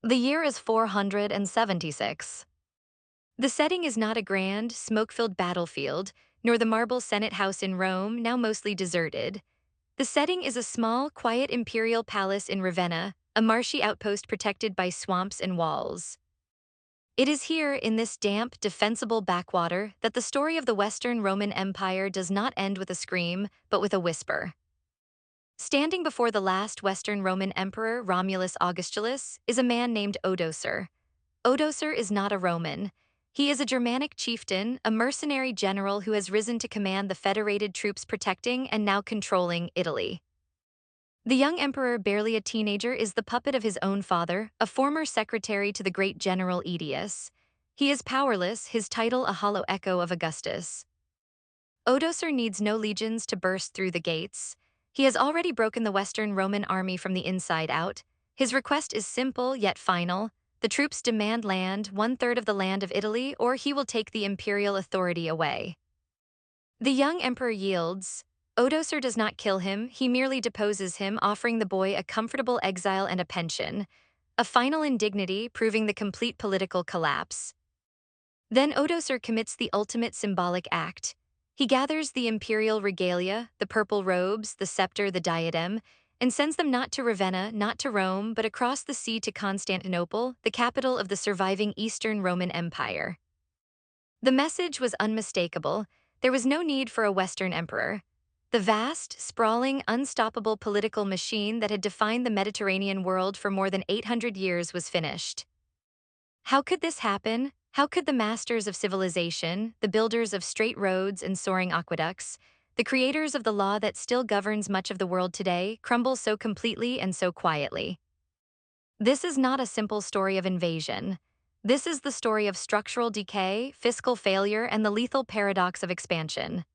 The year is 476. The setting is not a grand, smoke-filled battlefield, nor the marble Senate house in Rome, now mostly deserted. The setting is a small, quiet imperial palace in Ravenna, a marshy outpost protected by swamps and walls. It is here, in this damp, defensible backwater, that the story of the Western Roman Empire does not end with a scream, but with a whisper. Standing before the last Western Roman emperor, Romulus Augustulus, is a man named Odoacer. Odoacer is not a Roman. He is a Germanic chieftain, a mercenary general who has risen to command the federated troops protecting and now controlling Italy. The young emperor, barely a teenager, is the puppet of his own father, a former secretary to the great general Aetius. He is powerless, his title a hollow echo of Augustus. Odoacer needs no legions to burst through the gates. He has already broken the Western Roman army from the inside out. His request is simple yet final. The troops demand land, 1/3 of the land of Italy, or he will take the imperial authority away. The young emperor yields. Odoacer does not kill him, he merely deposes him, offering the boy a comfortable exile and a pension, a final indignity proving the complete political collapse. Then Odoacer commits the ultimate symbolic act. He gathers the imperial regalia, the purple robes, the scepter, the diadem, and sends them not to Ravenna, not to Rome, but across the sea to Constantinople, the capital of the surviving Eastern Roman Empire. The message was unmistakable. There was no need for a Western emperor. The vast, sprawling, unstoppable political machine that had defined the Mediterranean world for more than 800 years was finished. How could this happen? How could the masters of civilization, the builders of straight roads and soaring aqueducts, the creators of the law that still governs much of the world today, crumble so completely and so quietly? This is not a simple story of invasion. This is the story of structural decay, fiscal failure, and the lethal paradox of expansion.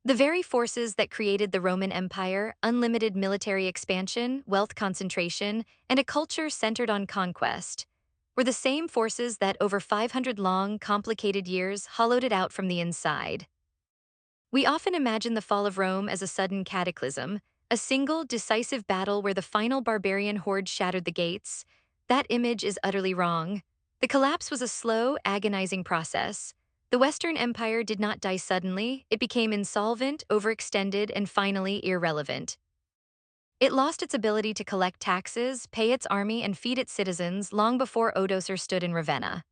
The very forces that created the Roman Empire, unlimited military expansion, wealth concentration, and a culture centered on conquest, were the same forces that over 500 long, complicated years hollowed it out from the inside. We often imagine the fall of Rome as a sudden cataclysm, a single, decisive battle where the final barbarian horde shattered the gates. That image is utterly wrong. The collapse was a slow, agonizing process. The Western Empire did not die suddenly, it became insolvent, overextended, and finally irrelevant. It lost its ability to collect taxes, pay its army, and feed its citizens long before Odoacer stood in Ravenna.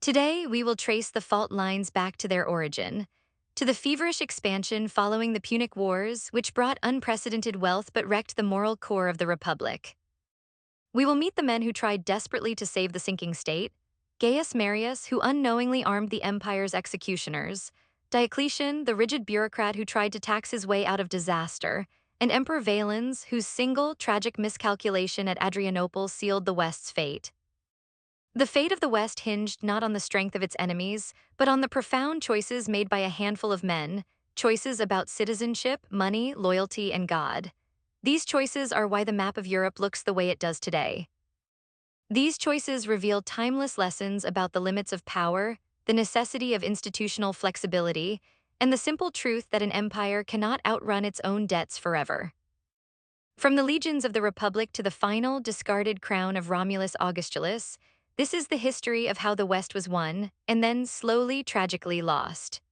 Today, we will trace the fault lines back to their origin, to the feverish expansion following the Punic Wars, which brought unprecedented wealth but wrecked the moral core of the Republic. We will meet the men who tried desperately to save the sinking state, Gaius Marius, who unknowingly armed the empire's executioners, Diocletian, the rigid bureaucrat who tried to tax his way out of disaster, and Emperor Valens, whose single, tragic miscalculation at Adrianople sealed the West's fate. The fate of the West hinged not on the strength of its enemies, but on the profound choices made by a handful of men, choices about citizenship, money, loyalty, and God. These choices are why the map of Europe looks the way it does today. These choices reveal timeless lessons about the limits of power, the necessity of institutional flexibility, and the simple truth that an empire cannot outrun its own debts forever. From the legions of the Republic to the final, discarded crown of Romulus Augustulus, this is the history of how the West was won, and then slowly, tragically lost.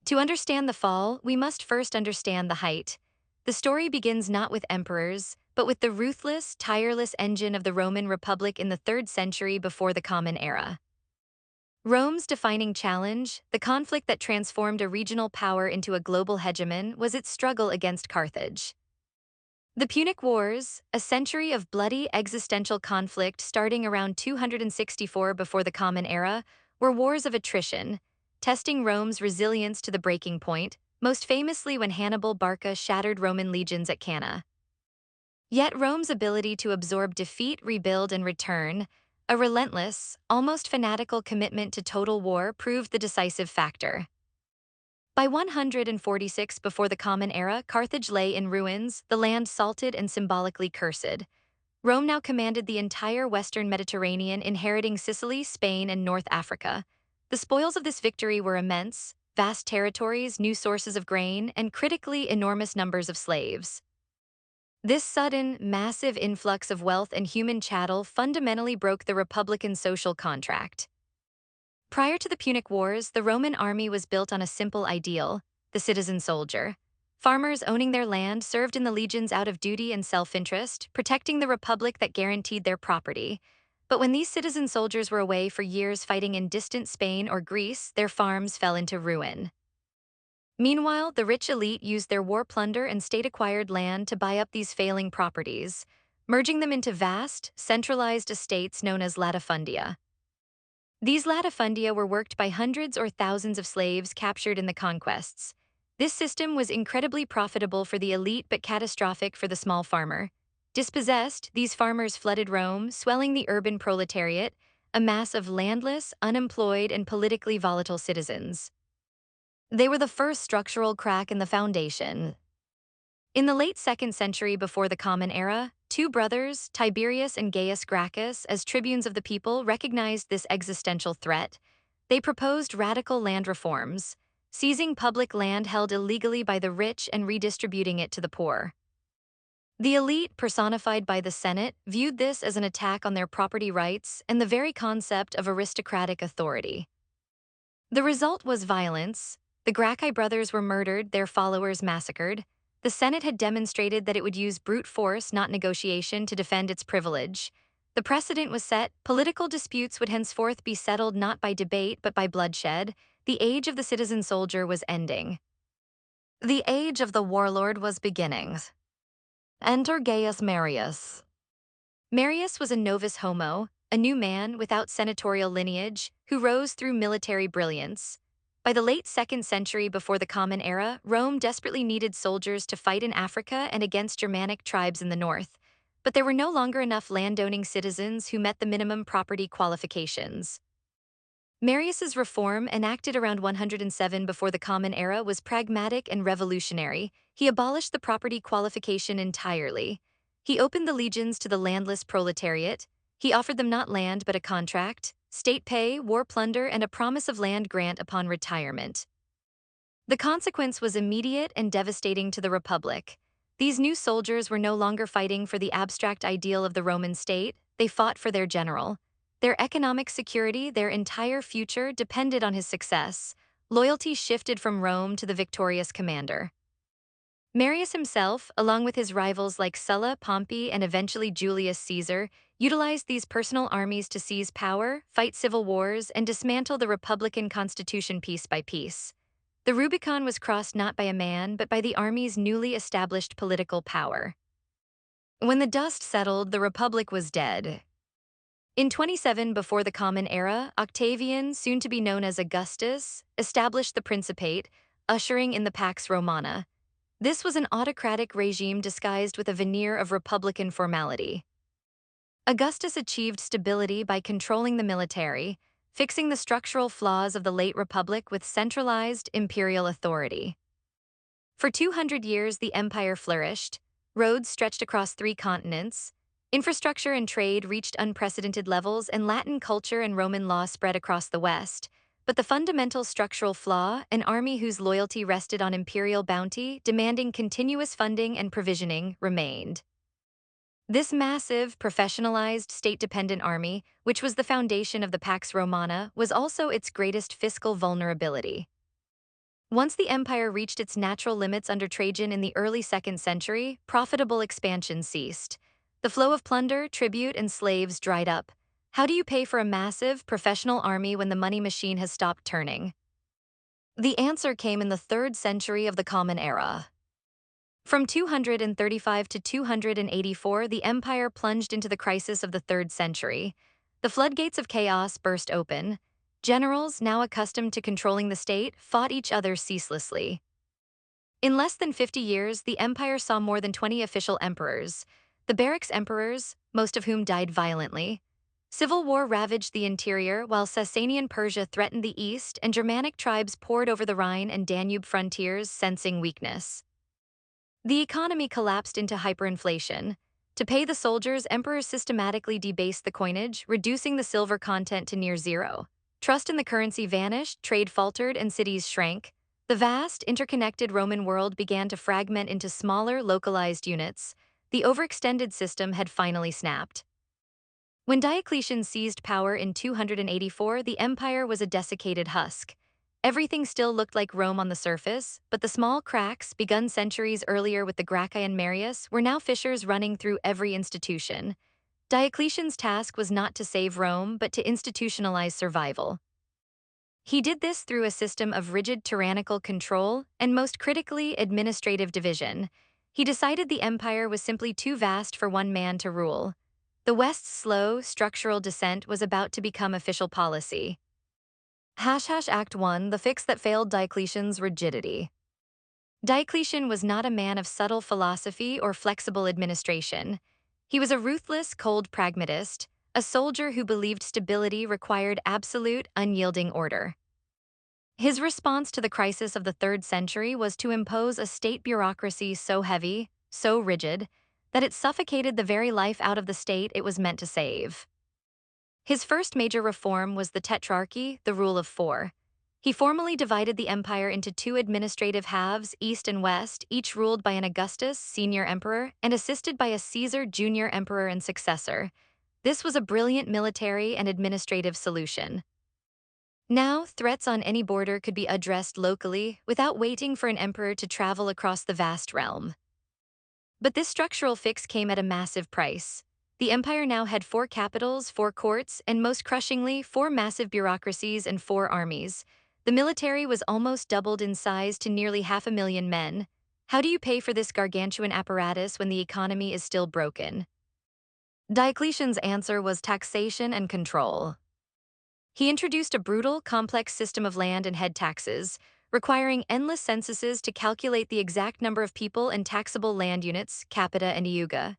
To understand the fall, we must first understand the height. The story begins not with emperors, but with the ruthless, tireless engine of the Roman Republic in the 3rd century before the Common Era. Rome's defining challenge, the conflict that transformed a regional power into a global hegemon, was its struggle against Carthage. The Punic Wars, a century of bloody existential conflict starting around 264 before the Common Era, were wars of attrition, testing Rome's resilience to the breaking point, most famously when Hannibal Barca shattered Roman legions at Cannae. Yet Rome's ability to absorb defeat, rebuild, and return, a relentless, almost fanatical commitment to total war, proved the decisive factor. By 146 before the Common Era, Carthage lay in ruins, the land salted and symbolically cursed. Rome now commanded the entire western Mediterranean, inheriting Sicily, Spain, and North Africa. The spoils of this victory were immense: vast territories, new sources of grain, and critically enormous numbers of slaves. This sudden, massive influx of wealth and human chattel fundamentally broke the Republican social contract. Prior to the Punic Wars, the Roman army was built on a simple ideal: the citizen soldier. Farmers owning their land served in the legions out of duty and self-interest, protecting the republic that guaranteed their property. But when these citizen soldiers were away for years fighting in distant Spain or Greece, their farms fell into ruin. Meanwhile, the rich elite used their war plunder and state-acquired land to buy up these failing properties, merging them into vast, centralized estates known as latifundia. These latifundia were worked by hundreds or thousands of slaves captured in the conquests. This system was incredibly profitable for the elite but catastrophic for the small farmer. Dispossessed, these farmers flooded Rome, swelling the urban proletariat, a mass of landless, unemployed, and politically volatile citizens. They were the first structural crack in the foundation. In the late 2nd century before the Common Era, two brothers, Tiberius and Gaius Gracchus, as tribunes of the people, recognized this existential threat. They proposed radical land reforms, seizing public land held illegally by the rich and redistributing it to the poor. The elite, personified by the Senate, viewed this as an attack on their property rights and the very concept of aristocratic authority. The result was violence. The Gracchi brothers were murdered, their followers massacred. The Senate had demonstrated that it would use brute force, not negotiation, to defend its privilege. The precedent was set: political disputes would henceforth be settled not by debate but by bloodshed. The age of the citizen soldier was ending. The age of the warlord was beginning. Enter Gaius Marius. Marius was a novus homo, a new man without senatorial lineage, who rose through military brilliance. By the late 2nd century before the Common Era, Rome desperately needed soldiers to fight in Africa and against Germanic tribes in the north. But there were no longer enough landowning citizens who met the minimum property qualifications. Marius's reform, enacted around 107 before the Common Era, was pragmatic and revolutionary. He abolished the property qualification entirely. He opened the legions to the landless proletariat. He offered them not land but a contract, state pay, war plunder, and a promise of land grant upon retirement. The consequence was immediate and devastating to the Republic. These new soldiers were no longer fighting for the abstract ideal of the Roman state; they fought for their general. Their economic security, their entire future, depended on his success. Loyalty shifted from Rome to the victorious commander. Marius himself, along with his rivals like Sulla, Pompey, and eventually Julius Caesar, utilized these personal armies to seize power, fight civil wars, and dismantle the Republican constitution piece by piece. The Rubicon was crossed not by a man but by the army's newly established political power. When the dust settled, the Republic was dead. In 27 before the Common Era, Octavian, soon to be known as Augustus, established the Principate, ushering in the Pax Romana. This was an autocratic regime disguised with a veneer of republican formality. Augustus achieved stability by controlling the military, fixing the structural flaws of the late Republic with centralized imperial authority. For 200 years, the empire flourished. Roads stretched across 3 continents. Infrastructure and trade reached unprecedented levels, and Latin culture and Roman law spread across the West. But the fundamental structural flaw, an army whose loyalty rested on imperial bounty, demanding continuous funding and provisioning, remained. This massive, professionalized, state-dependent army, which was the foundation of the Pax Romana, was also its greatest fiscal vulnerability. Once the empire reached its natural limits under Trajan in the early 2nd century, profitable expansion ceased. The flow of plunder, tribute, and slaves dried up. How do you pay for a massive, professional army when the money machine has stopped turning? The answer came in the 3rd century of the Common Era. From 235 to 284, the empire plunged into the crisis of the 3rd century. The floodgates of chaos burst open. Generals, now accustomed to controlling the state, fought each other ceaselessly. In less than 50 years, the empire saw more than 20 official emperors. The barracks emperors, most of whom died violently. Civil war ravaged the interior, while Sasanian Persia threatened the east, and Germanic tribes poured over the Rhine and Danube frontiers, sensing weakness. The economy collapsed into hyperinflation. To pay the soldiers, emperors systematically debased the coinage, reducing the silver content to near zero. Trust in the currency vanished, trade faltered, and cities shrank. The vast, interconnected Roman world began to fragment into smaller, localized units. the overextended system had finally snapped. When Diocletian seized power in 284, the empire was a desiccated husk. Everything still looked like Rome on the surface, but the small cracks, begun centuries earlier with the Gracchi and Marius, were now fissures running through every institution. Diocletian's task was not to save Rome, but to institutionalize survival. He did this through a system of rigid tyrannical control and, most critically, administrative division. He decided the empire was simply too vast for one man to rule. The West's slow, structural descent was about to become official policy. Act 1, the fix that failed Diocletian's rigidity. Diocletian was not a man of subtle philosophy or flexible administration. He was a ruthless, cold pragmatist, a soldier who believed stability required absolute, unyielding order. His response to the crisis of the 3rd century was to impose a state bureaucracy so heavy, so rigid, that it suffocated the very life out of the state it was meant to save. His first major reform was the tetrarchy, the rule of 4. He formally divided the empire into 2 administrative halves, east and west, each ruled by an Augustus, senior emperor, and assisted by a Caesar, junior emperor and successor. This was a brilliant military and administrative solution. Now, threats on any border could be addressed locally without waiting for an emperor to travel across the vast realm. But this structural fix came at a massive price. The empire now had 4 capitals, 4 courts, and most crushingly, 4 massive bureaucracies and 4 armies. The military was almost doubled in size to nearly 500,000 men. How do you pay for this gargantuan apparatus when the economy is still broken? Diocletian's answer was taxation and control. He introduced a brutal, complex system of land and head taxes, requiring endless censuses to calculate the exact number of people and taxable land units, capita and iuga.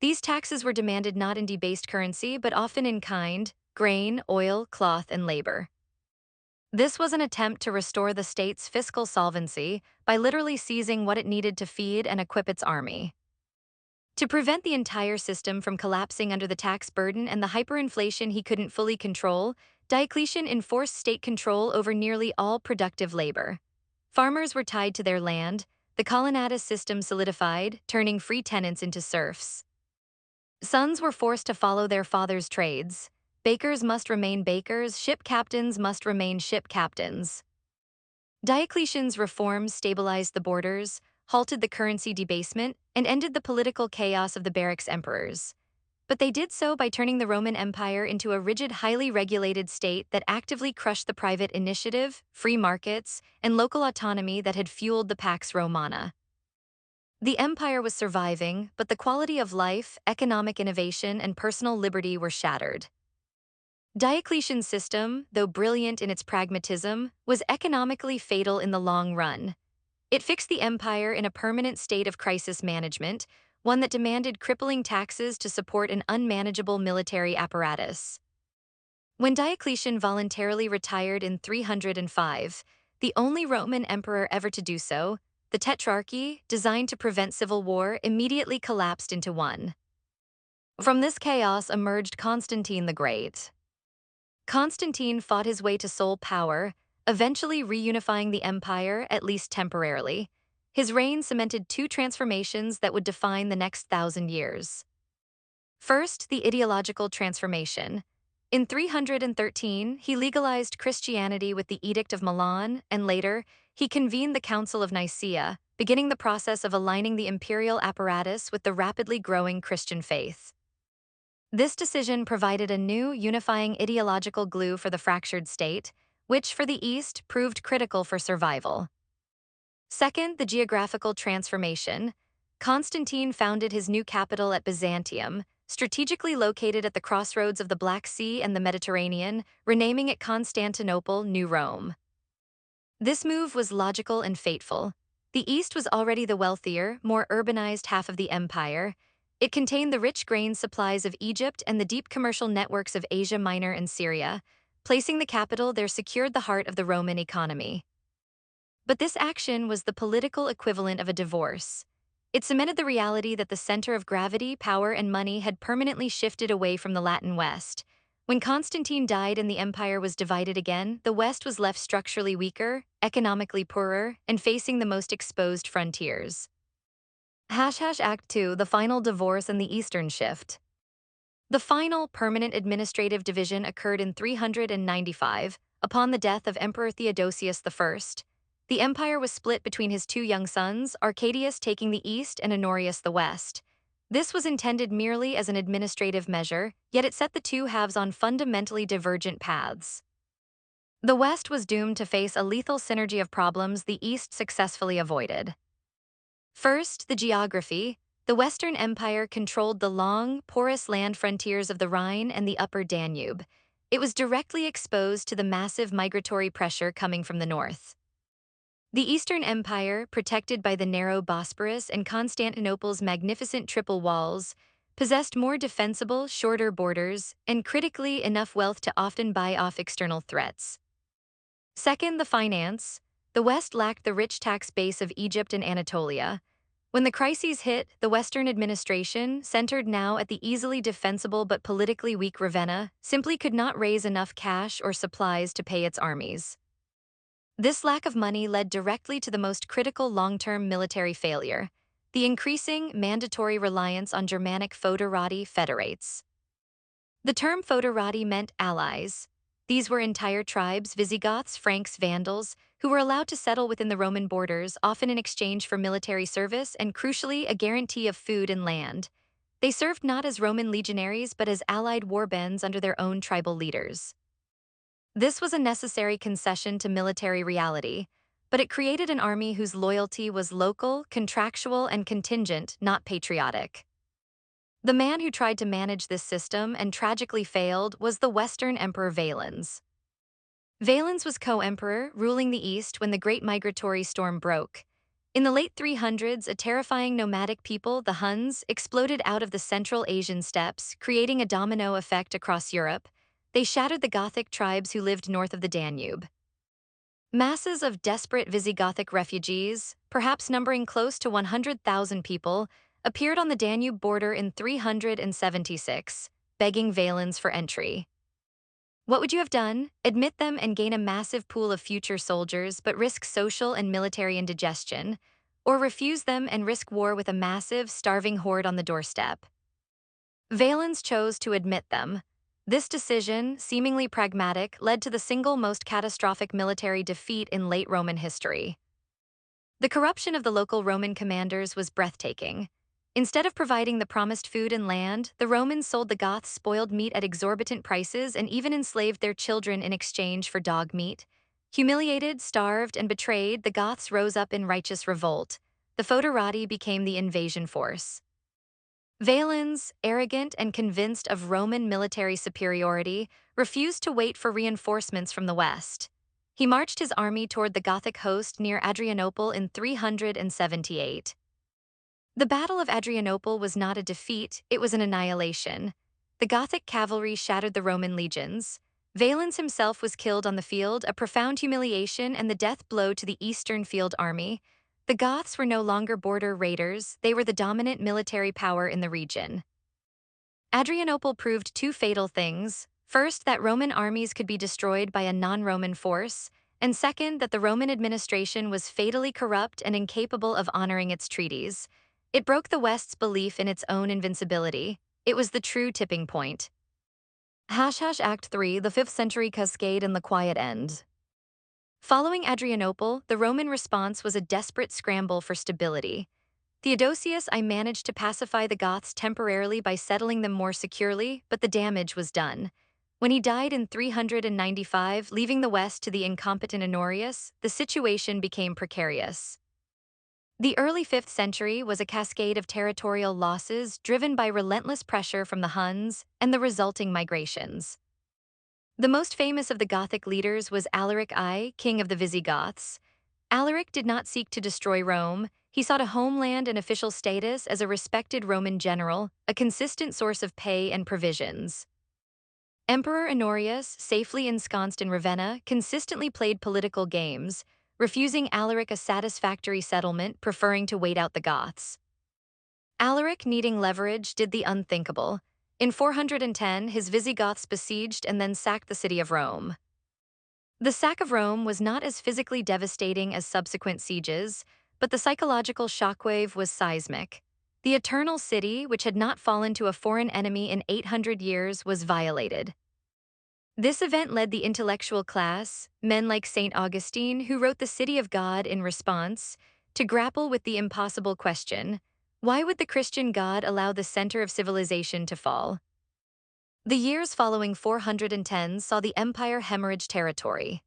These taxes were demanded not in debased currency, but often in kind, grain, oil, cloth, and labor. This was an attempt to restore the state's fiscal solvency by literally seizing what it needed to feed and equip its army. To prevent the entire system from collapsing under the tax burden and the hyperinflation he couldn't fully control, Diocletian enforced state control over nearly all productive labor. Farmers were tied to their land, the colonnatus system solidified, turning free tenants into serfs. Sons were forced to follow their fathers' trades. Bakers must remain bakers, ship captains must remain ship captains. Diocletian's reforms stabilized the borders, halted the currency debasement, and ended the political chaos of the barracks emperors. But they did so by turning the Roman Empire into a rigid, highly regulated state that actively crushed the private initiative, free markets, and local autonomy that had fueled the Pax Romana. The empire was surviving, but the quality of life, economic innovation, and personal liberty were shattered. Diocletian's system, though brilliant in its pragmatism, was economically fatal in the long run. It fixed the empire in a permanent state of crisis management, one that demanded crippling taxes to support an unmanageable military apparatus. When Diocletian voluntarily retired in 305, the only Roman emperor ever to do so, the Tetrarchy, designed to prevent civil war, immediately collapsed into one. From this chaos emerged Constantine the Great. Constantine fought his way to sole power, eventually reunifying the empire, at least temporarily. His reign cemented 2 transformations that would define the next 1,000 years. First, the ideological transformation. In 313, he legalized Christianity with the Edict of Milan, and later, he convened the Council of Nicaea, beginning the process of aligning the imperial apparatus with the rapidly growing Christian faith. This decision provided a new, unifying ideological glue for the fractured state, which, for the East, proved critical for survival. Second, the geographical transformation. Constantine founded his new capital at Byzantium, strategically located at the crossroads of the Black Sea and the Mediterranean, renaming it Constantinople, New Rome. This move was logical and fateful. The East was already the wealthier, more urbanized half of the empire. It contained the rich grain supplies of Egypt and the deep commercial networks of Asia Minor and Syria. Placing the capital there secured the heart of the Roman economy. But this action was the political equivalent of a divorce. It cemented the reality that the center of gravity, power, and money had permanently shifted away from the Latin West. When Constantine died and the empire was divided again, the West was left structurally weaker, economically poorer, and facing the most exposed frontiers. Act 2, the final divorce and the Eastern shift. The final permanent administrative division occurred in 395, upon the death of Emperor Theodosius I. The empire was split between his two young sons, Arcadius taking the east and Honorius the west. This was intended merely as an administrative measure, yet it set the two halves on fundamentally divergent paths. The West was doomed to face a lethal synergy of problems the East successfully avoided. First, the geography. The Western Empire controlled the long, porous land frontiers of the Rhine and the upper Danube. It was directly exposed to the massive migratory pressure coming from the north. The Eastern Empire, protected by the narrow Bosporus and Constantinople's magnificent triple walls, possessed more defensible, shorter borders, and critically enough wealth to often buy off external threats. Second, the finance. The West lacked the rich tax base of Egypt and Anatolia. When the crises hit, the Western administration, centered now at the easily defensible but politically weak Ravenna, simply could not raise enough cash or supplies to pay its armies. This lack of money led directly to the most critical long-term military failure, the increasing mandatory reliance on Germanic foederati federates. The term foederati meant allies. These were entire tribes, Visigoths, Franks, Vandals, who were allowed to settle within the Roman borders, often in exchange for military service and, crucially, a guarantee of food and land. They served not as Roman legionaries but as allied warbands under their own tribal leaders. This was a necessary concession to military reality, but it created an army whose loyalty was local, contractual, and contingent, not patriotic. The man who tried to manage this system and tragically failed was the Western Emperor Valens. Valens was co-emperor, ruling the East when the Great Migratory Storm broke. In the late 300s, a terrifying nomadic people, the Huns, exploded out of the Central Asian steppes, creating a domino effect across Europe. They shattered the Gothic tribes who lived north of the Danube. Masses of desperate Visigothic refugees, perhaps numbering close to 100,000 people, appeared on the Danube border in 376, begging Valens for entry. What would you have done? Admit them and gain a massive pool of future soldiers but risk social and military indigestion, or refuse them and risk war with a massive, starving horde on the doorstep? Valens chose to admit them. This decision, seemingly pragmatic, led to the single most catastrophic military defeat in late Roman history. The corruption of the local Roman commanders was breathtaking. Instead of providing the promised food and land, the Romans sold the Goths spoiled meat at exorbitant prices and even enslaved their children in exchange for dog meat. Humiliated, starved, and betrayed, the Goths rose up in righteous revolt. The foederati became the invasion force. Valens, arrogant and convinced of Roman military superiority, refused to wait for reinforcements from the west. He marched his army toward the Gothic host near Adrianople in 378. The Battle of Adrianople was not a defeat, it was an annihilation. The Gothic cavalry shattered the Roman legions. Valens himself was killed on the field, a profound humiliation and the death blow to the Eastern Field Army. The Goths were no longer border raiders, they were the dominant military power in the region. Adrianople proved two fatal things. First, that Roman armies could be destroyed by a non-Roman force, and second, that the Roman administration was fatally corrupt and incapable of honoring its treaties. It broke the West's belief in its own invincibility. It was the true tipping point. Act 3, the 5th century cascade and the quiet end. Following Adrianople, the Roman response was a desperate scramble for stability. Theodosius I managed to pacify the Goths temporarily by settling them more securely, but the damage was done. When he died in 395, leaving the West to the incompetent Honorius, the situation became precarious. The early 5th century was a cascade of territorial losses driven by relentless pressure from the Huns and the resulting migrations. The most famous of the Gothic leaders was Alaric I, king of the Visigoths. Alaric did not seek to destroy Rome. He sought a homeland and official status as a respected Roman general, a consistent source of pay and provisions. Emperor Honorius, safely ensconced in Ravenna, consistently played political games, refusing Alaric a satisfactory settlement, preferring to wait out the Goths. Alaric, needing leverage, did the unthinkable. In 410, his Visigoths besieged and then sacked the city of Rome. The sack of Rome was not as physically devastating as subsequent sieges, but the psychological shockwave was seismic. The eternal city, which had not fallen to a foreign enemy in 800 years, was violated. This event led the intellectual class, men like St. Augustine, who wrote The City of God in response, to grapple with the impossible question: why would the Christian God allow the center of civilization to fall? The years following 410 saw the empire hemorrhage territory.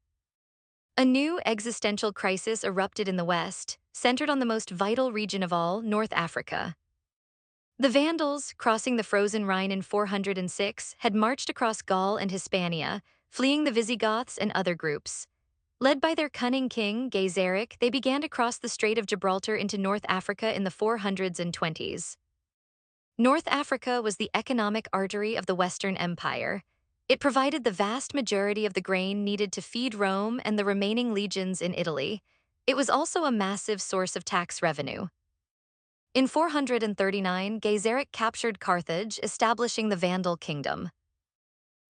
A new existential crisis erupted in the West, centered on the most vital region of all, North Africa. The Vandals, crossing the frozen Rhine in 406, had marched across Gaul and Hispania, fleeing the Visigoths and other groups. Led by their cunning king, Gaiseric, they began to cross the Strait of Gibraltar into North Africa in the 420s. North Africa was the economic artery of the Western Empire. It provided the vast majority of the grain needed to feed Rome and the remaining legions in Italy. It was also a massive source of tax revenue. In 439, Gaiseric captured Carthage, establishing the Vandal kingdom.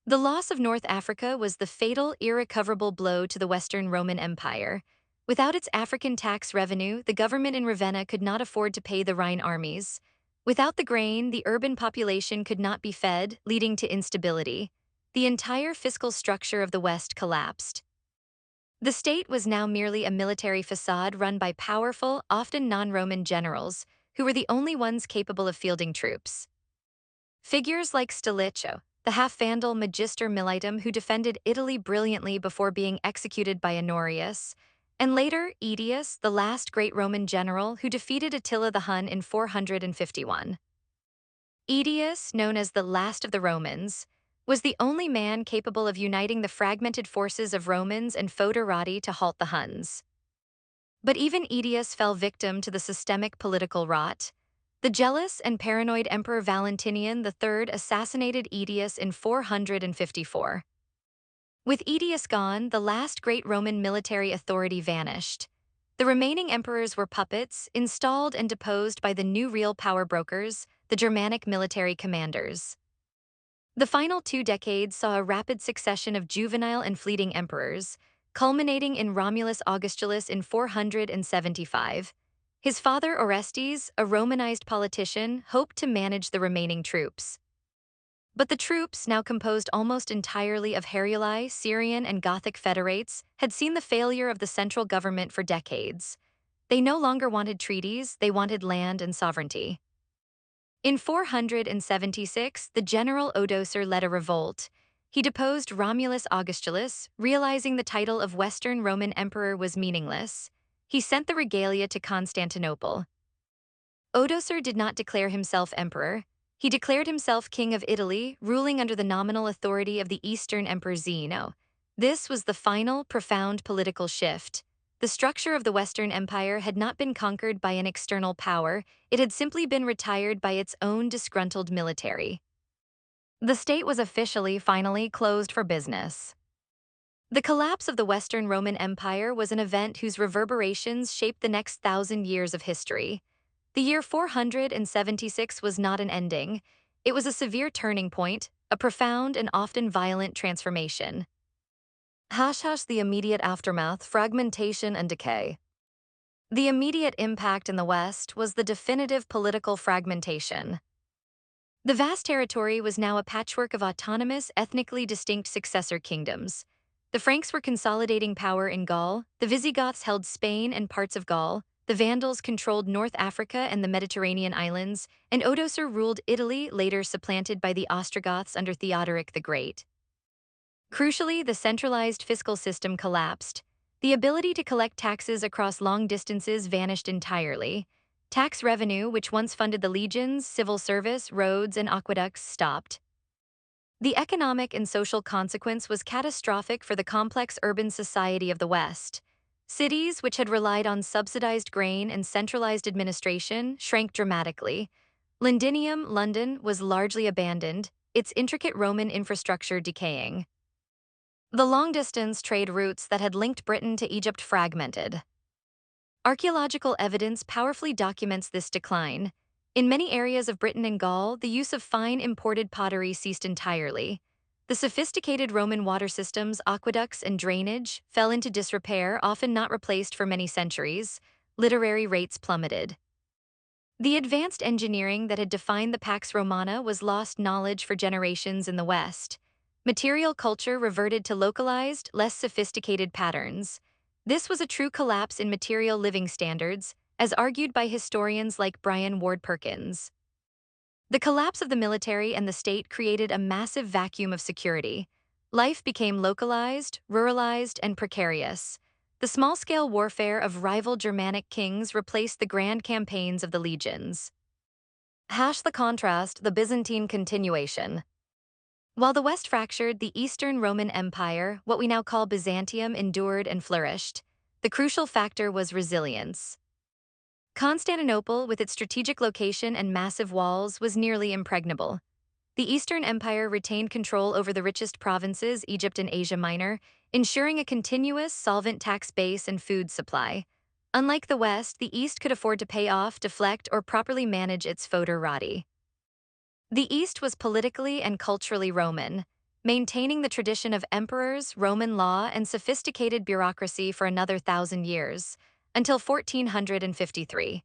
The loss of North Africa was the fatal, irrecoverable blow to the Western Roman Empire. Without its African tax revenue, the government in Ravenna could not afford to pay the Rhine armies. Without the grain, the urban population could not be fed, leading to instability. The entire fiscal structure of the West collapsed. The state was now merely a military facade run by powerful, often non-Roman generals, who were the only ones capable of fielding troops. Figures like Stilicho, the half-Vandal Magister Militum who defended Italy brilliantly before being executed by Honorius, and later Aetius, the last great Roman general who defeated Attila the Hun in 451. Aetius, known as the last of the Romans, was the only man capable of uniting the fragmented forces of Romans and foederati to halt the Huns. But even Aetius fell victim to the systemic political rot. The jealous and paranoid Emperor Valentinian III assassinated Aetius in 454. With Aetius gone, the last great Roman military authority vanished. The remaining emperors were puppets, installed and deposed by the new real power brokers, the Germanic military commanders. The final 2 decades saw a rapid succession of juvenile and fleeting emperors, culminating in Romulus Augustulus in 475. His father Orestes, a Romanized politician, hoped to manage the remaining troops. But the troops, now composed almost entirely of Heruli, Syrian, and Gothic federates, had seen the failure of the central government for decades. They no longer wanted treaties, they wanted land and sovereignty. In 476, the general Odoacer led a revolt. He deposed Romulus Augustulus, realizing the title of Western Roman Emperor was meaningless. He sent the Regalia to Constantinople. Odoacer did not declare himself emperor. He declared himself king of Italy, ruling under the nominal authority of the Eastern Emperor Zeno. This was the final, profound political shift. The structure of the Western Empire had not been conquered by an external power, it had simply been retired by its own disgruntled military. The state was finally closed for business. The collapse of the Western Roman Empire was an event whose reverberations shaped the next 1,000 years of history. The year 476 was not an ending. It was a severe turning point, a profound and often violent transformation. The immediate aftermath, fragmentation and decay. The immediate impact in the West was the definitive political fragmentation. The vast territory was now a patchwork of autonomous, ethnically distinct successor kingdoms. The Franks were consolidating power in Gaul, the Visigoths held Spain and parts of Gaul, the Vandals controlled North Africa and the Mediterranean islands, and Odoacer ruled Italy, later supplanted by the Ostrogoths under Theodoric the Great. Crucially, the centralized fiscal system collapsed. The ability to collect taxes across long distances vanished entirely. Tax revenue, which once funded the legions, civil service, roads, and aqueducts, stopped. The economic and social consequence was catastrophic for the complex urban society of the West. Cities, which had relied on subsidized grain and centralized administration, shrank dramatically. Londinium, London, was largely abandoned, its intricate Roman infrastructure decaying. The long-distance trade routes that had linked Britain to Egypt fragmented. Archaeological evidence powerfully documents this decline. In many areas of Britain and Gaul, the use of fine imported pottery ceased entirely. The sophisticated Roman water systems, aqueducts, and drainage fell into disrepair, often not replaced for many centuries. literary rates plummeted. The advanced engineering that had defined the Pax Romana was lost knowledge for generations in the West. Material culture reverted to localized, less sophisticated patterns. This was a true collapse in material living standards, as argued by historians like Brian Ward Perkins. The collapse of the military and the state created a massive vacuum of security. Life became localized, ruralized, and precarious. The small-scale warfare of rival Germanic kings replaced the grand campaigns of the legions. The contrast, the Byzantine continuation. While the West fractured, the Eastern Roman Empire, what we now call Byzantium, endured and flourished. The crucial factor was resilience. Constantinople, with its strategic location and massive walls, was nearly impregnable. The Eastern Empire retained control over the richest provinces, Egypt and Asia Minor, ensuring a continuous, solvent tax base and food supply. Unlike the West, the East could afford to pay off, deflect, or properly manage its foederati. The East was politically and culturally Roman, maintaining the tradition of emperors, Roman law, and sophisticated bureaucracy for another 1,000 years, until 1453.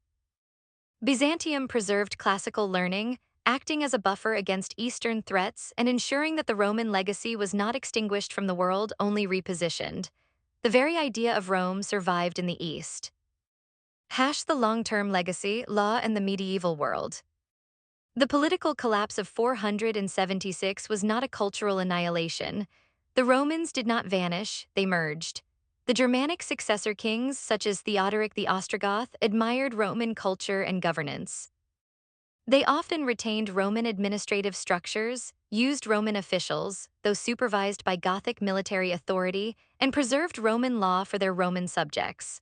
Byzantium preserved classical learning, acting as a buffer against Eastern threats and ensuring that the Roman legacy was not extinguished from the world, only repositioned. The very idea of Rome survived in the East. The long-term legacy, law, and the medieval world. The political collapse of 476 was not a cultural annihilation. The Romans did not vanish, they merged. The Germanic successor kings, such as Theodoric the Ostrogoth, admired Roman culture and governance. They often retained Roman administrative structures, used Roman officials, though supervised by Gothic military authority, and preserved Roman law for their Roman subjects.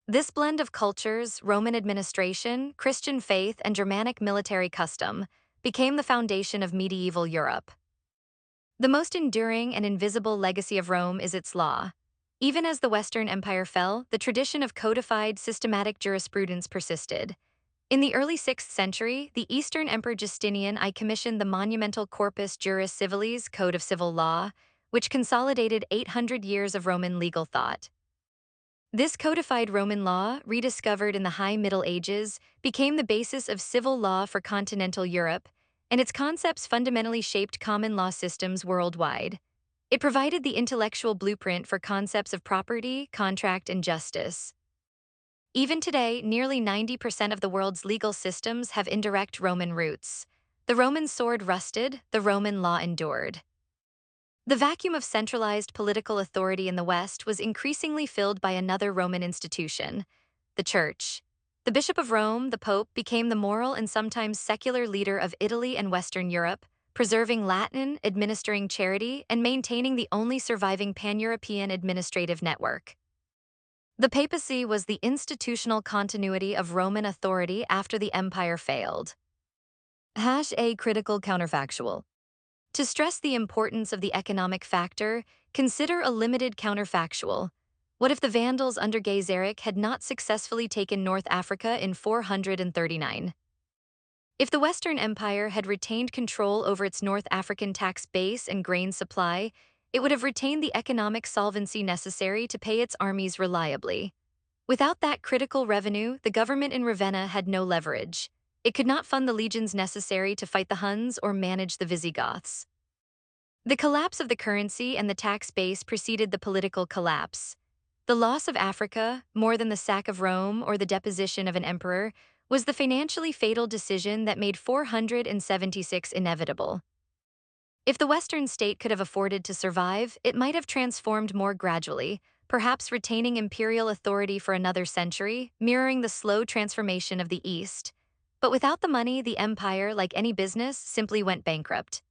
This blend of cultures, Roman administration, Christian faith, and Germanic military custom, became the foundation of medieval Europe. The most enduring and invisible legacy of Rome is its law. Even as the Western Empire fell, the tradition of codified, systematic jurisprudence persisted. In the early 6th century, the Eastern Emperor Justinian I commissioned the monumental Corpus Juris Civilis Code of Civil Law, which consolidated 800 years of Roman legal thought. This codified Roman law, rediscovered in the High Middle Ages, became the basis of civil law for continental Europe, and its concepts fundamentally shaped common law systems worldwide. It provided the intellectual blueprint for concepts of property, contract, and justice. Even today, nearly 90% of the world's legal systems have indirect Roman roots. The Roman sword rusted, the Roman law endured. The vacuum of centralized political authority in the West was increasingly filled by another Roman institution, the Church. The Bishop of Rome, the Pope, became the moral and sometimes secular leader of Italy and Western Europe, preserving Latin, administering charity, and maintaining the only surviving pan-European administrative network. The papacy was the institutional continuity of Roman authority after the empire failed. A critical counterfactual. To stress the importance of the economic factor, consider a limited counterfactual. What if the Vandals under Gaiseric had not successfully taken North Africa in 439? If the Western Empire had retained control over its North African tax base and grain supply, it would have retained the economic solvency necessary to pay its armies reliably. Without that critical revenue, the government in Ravenna had no leverage. It could not fund the legions necessary to fight the Huns or manage the Visigoths. The collapse of the currency and the tax base preceded the political collapse. The loss of Africa, more than the sack of Rome or the deposition of an emperor, was the financially fatal decision that made 476 inevitable. If the Western state could have afforded to survive, it might have transformed more gradually, perhaps retaining imperial authority for another century, mirroring the slow transformation of the East. But without the money, the empire, like any business, simply went bankrupt.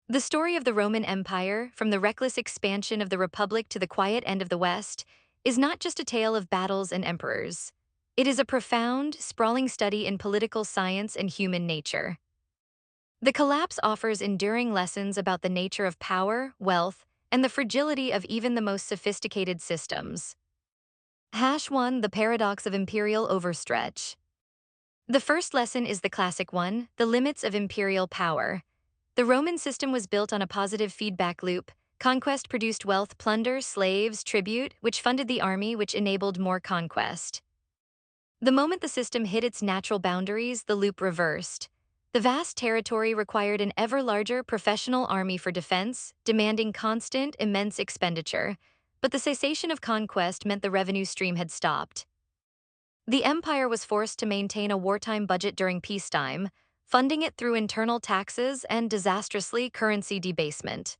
The story of the Roman Empire, from the reckless expansion of the Republic to the quiet end of the West, is not just a tale of battles and emperors. It is a profound, sprawling study in political science and human nature. The collapse offers enduring lessons about the nature of power, wealth, and the fragility of even the most sophisticated systems. 1. The paradox of imperial overstretch. The first lesson is the classic one, the limits of imperial power. The Roman system was built on a positive feedback loop. Conquest produced wealth, plunder, slaves, tribute, which funded the army, which enabled more conquest. The moment the system hit its natural boundaries, the loop reversed. The vast territory required an ever larger professional army for defense, demanding constant, immense expenditure. But the cessation of conquest meant the revenue stream had stopped. The empire was forced to maintain a wartime budget during peacetime, funding it through internal taxes and, disastrously, currency debasement.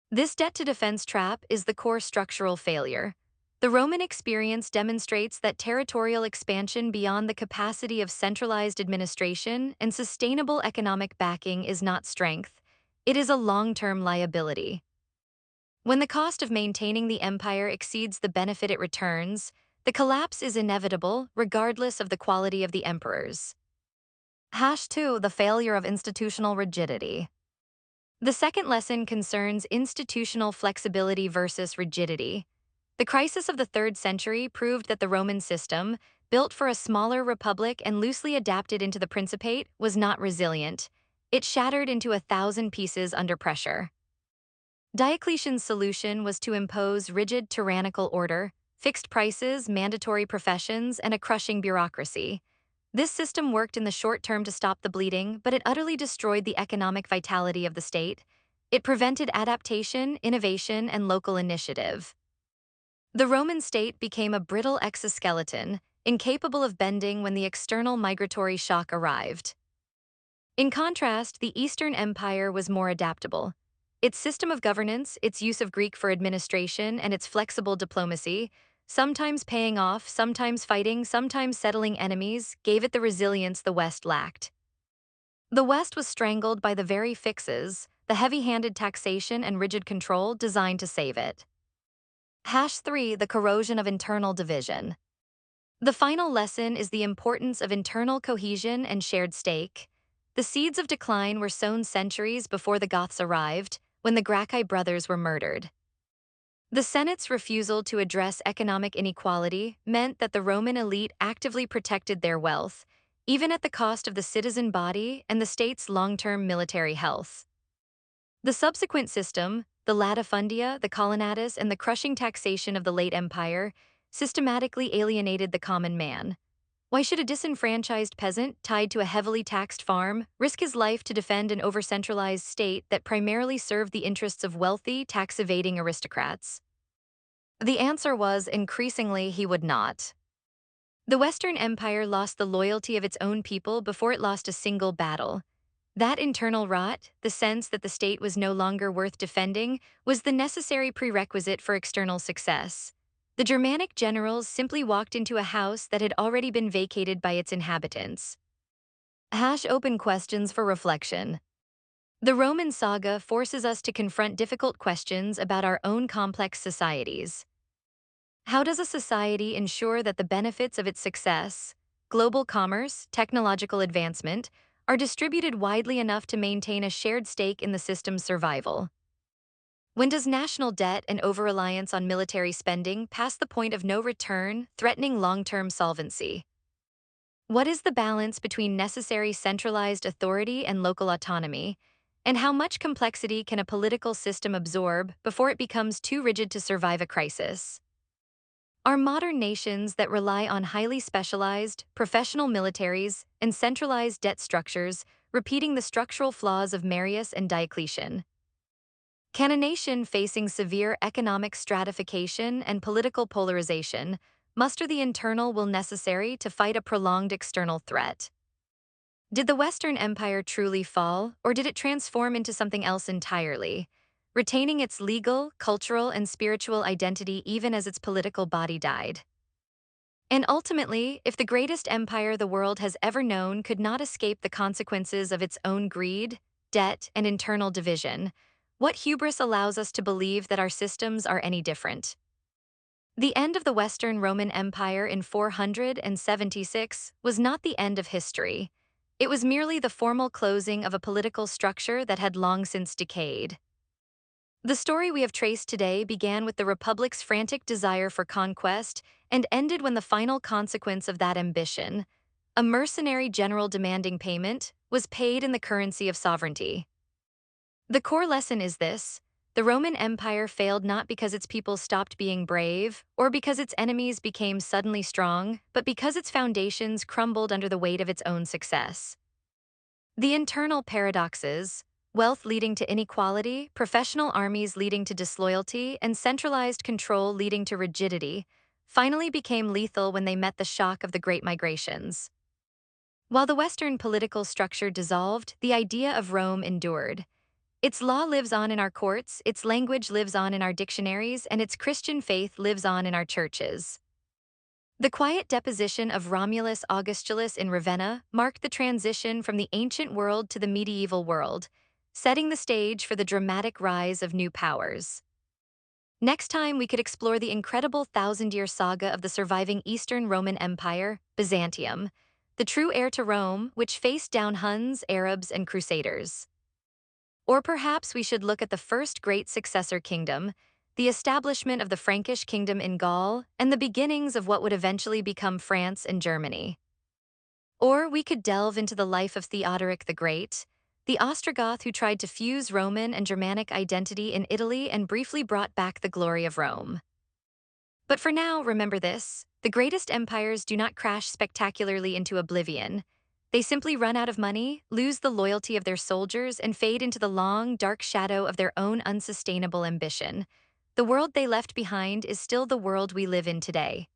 This debt-to-defense trap is the core structural failure. The Roman experience demonstrates that territorial expansion beyond the capacity of centralized administration and sustainable economic backing is not strength. It is a long-term liability. When the cost of maintaining the empire exceeds the benefit it returns, the collapse is inevitable, regardless of the quality of the emperors. #2. The failure of institutional rigidity. The second lesson concerns institutional flexibility versus rigidity. The crisis of the 3rd century proved that the Roman system, built for a smaller republic and loosely adapted into the Principate, was not resilient. It shattered into 1,000 pieces under pressure. Diocletian's solution was to impose rigid tyrannical order, fixed prices, mandatory professions, and a crushing bureaucracy. This system worked in the short term to stop the bleeding, but it utterly destroyed the economic vitality of the state. It prevented adaptation, innovation, and local initiative. The Roman state became a brittle exoskeleton, incapable of bending when the external migratory shock arrived. In contrast, the Eastern Empire was more adaptable. Its system of governance, its use of Greek for administration, and its flexible diplomacy, sometimes paying off, sometimes fighting, sometimes settling enemies, gave it the resilience the West lacked. The West was strangled by the very fixes, the heavy-handed taxation and rigid control designed to save it. #3. The corrosion of internal division. The final lesson is the importance of internal cohesion and shared stake. The seeds of decline were sown centuries before the Goths arrived, when the Gracchi brothers were murdered. The Senate's refusal to address economic inequality meant that the Roman elite actively protected their wealth, even at the cost of the citizen body and the state's long-term military health. The subsequent system, the Latifundia, the Colonnatus, and the crushing taxation of the late empire, systematically alienated the common man. Why should a disenfranchised peasant tied to a heavily taxed farm risk his life to defend an over-centralized state that primarily served the interests of wealthy, tax-evading aristocrats? The answer was, increasingly, he would not. The Western Empire lost the loyalty of its own people before it lost a single battle. That internal rot, the sense that the state was no longer worth defending, was the necessary prerequisite for external success. The Germanic generals simply walked into a house that had already been vacated by its inhabitants. Open questions for reflection. The Roman saga forces us to confront difficult questions about our own complex societies. How does a society ensure that the benefits of its success, global commerce, technological advancement, are distributed widely enough to maintain a shared stake in the system's survival? When does national debt and over-reliance on military spending pass the point of no return, threatening long-term solvency? What is the balance between necessary centralized authority and local autonomy, and how much complexity can a political system absorb before it becomes too rigid to survive a crisis? Are modern nations that rely on highly specialized, professional militaries and centralized debt structures repeating the structural flaws of Marius and Diocletian? Can a nation facing severe economic stratification and political polarization muster the internal will necessary to fight a prolonged external threat? Did the Western Empire truly fall, or did it transform into something else entirely, retaining its legal, cultural, and spiritual identity even as its political body died? And ultimately, if the greatest empire the world has ever known could not escape the consequences of its own greed, debt, and internal division, what hubris allows us to believe that our systems are any different? The end of the Western Roman Empire in 476 was not the end of history. It was merely the formal closing of a political structure that had long since decayed. The story we have traced today began with the Republic's frantic desire for conquest and ended when the final consequence of that ambition, a mercenary general demanding payment, was paid in the currency of sovereignty. The core lesson is this: The Roman Empire failed not because its people stopped being brave, or because its enemies became suddenly strong, but because its foundations crumbled under the weight of its own success. The internal paradoxes, wealth leading to inequality, professional armies leading to disloyalty, and centralized control leading to rigidity, finally became lethal when they met the shock of the Great Migrations. While the Western political structure dissolved, the idea of Rome endured. Its law lives on in our courts, its language lives on in our dictionaries, and its Christian faith lives on in our churches. The quiet deposition of Romulus Augustulus in Ravenna marked the transition from the ancient world to the medieval world, setting the stage for the dramatic rise of new powers. Next time, we could explore the incredible thousand-year saga of the surviving Eastern Roman Empire, Byzantium, the true heir to Rome, which faced down Huns, Arabs, and Crusaders. Or perhaps we should look at the first great successor kingdom, the establishment of the Frankish kingdom in Gaul, and the beginnings of what would eventually become France and Germany. Or we could delve into the life of Theodoric the Great, the Ostrogoth who tried to fuse Roman and Germanic identity in Italy and briefly brought back the glory of Rome. But for now, remember this: the greatest empires do not crash spectacularly into oblivion. They simply run out of money, lose the loyalty of their soldiers, and fade into the long, dark shadow of their own unsustainable ambition. The world they left behind is still the world we live in today.